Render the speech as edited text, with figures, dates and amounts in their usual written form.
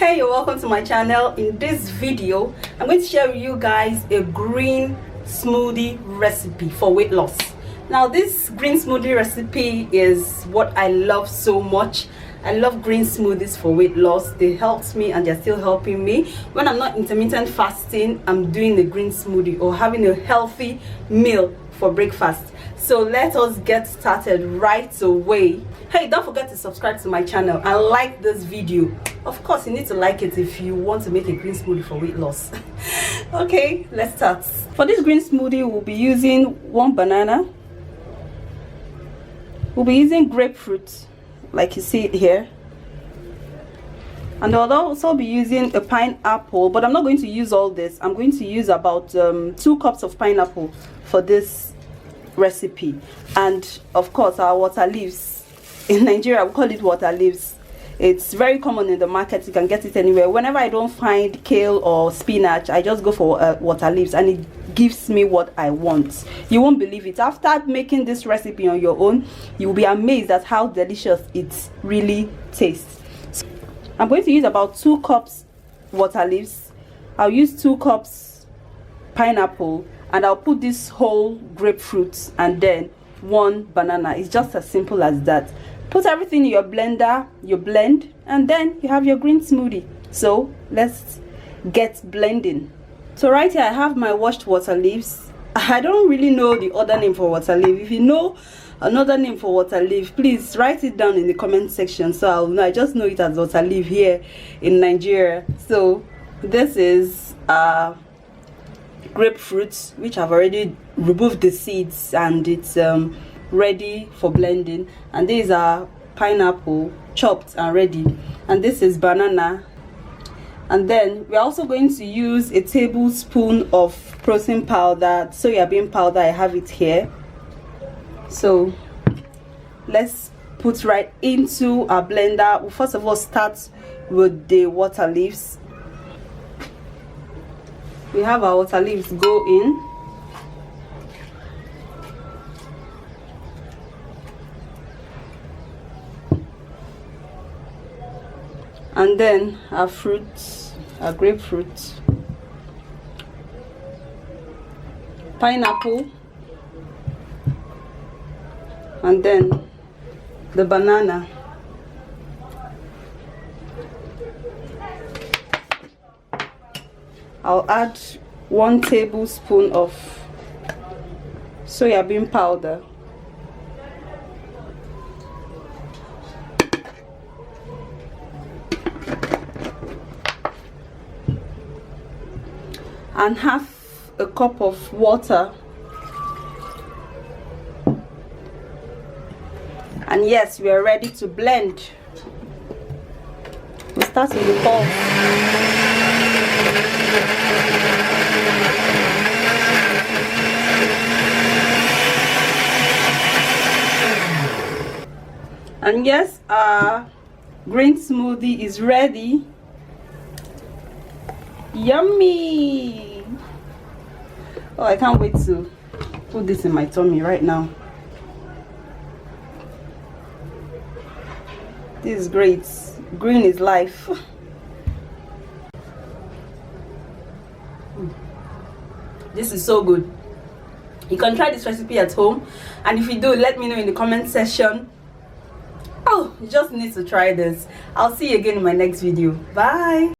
Hey, you're welcome to my channel. In this video I'm going to share with you guys a green smoothie recipe for weight loss. Now this green smoothie recipe is what I love so much. I love green smoothies for weight loss. They helped me and they're still helping me. When I'm not intermittent fasting, I'm doing a green smoothie or having a healthy meal for breakfast. So let us get started right away. Hey, don't forget to subscribe to my channel and like this video. Of course, you need to like it if you want to make a green smoothie for weight loss. Okay, let's start. For this green smoothie, we'll be using 1 banana. We'll be using grapefruit, like you see it here. And I'll also be using a pineapple, but I'm not going to use all this. I'm going to use about 2 cups of pineapple for this recipe. And of course, our water leaves. In Nigeria, we call it water leaves. It's very common in the market. You can get it anywhere. Whenever I don't find kale or spinach, I just go for water leaves, and it gives me what I want. You won't believe it. After making this recipe on your own, you will be amazed at how delicious it really tastes. So I'm going to use about 2 cups water leaves. I'll use 2 cups pineapple, and I'll put this whole grapefruit and then 1 banana. It's just as simple as that. Put everything in your blender, you blend, and then you have your green smoothie. So let's get blending. So right here I have my washed water leaves. I don't really know the other name for water leaf. If you know another name for water leaf, please write it down in the comment section so I'll know. I just know it as water leaf here in Nigeria. So this is grapefruit, which I've already removed the seeds, and it's ready for blending. And these are pineapple, chopped and ready. And this is banana. And then we're also going to use a tablespoon of protein powder, soya bean powder. I have it here. So let's put right into our blender. We'll first of all start with the water leaves. We have our water leaves go in. And then our fruits, our grapefruit, pineapple, and then the banana. I'll add 1 tablespoon of soya bean powder. And half a cup of water. And yes, we are ready to blend. We start with the bowl. And yes, our green smoothie is ready. Yummy! Oh, I can't wait to put this in my tummy right now. This is great. Green is life. This is so good. You can try this recipe at home, and if you do, let me know in the comment section. Oh, you just need to try this. I'll see you again in my next video. Bye.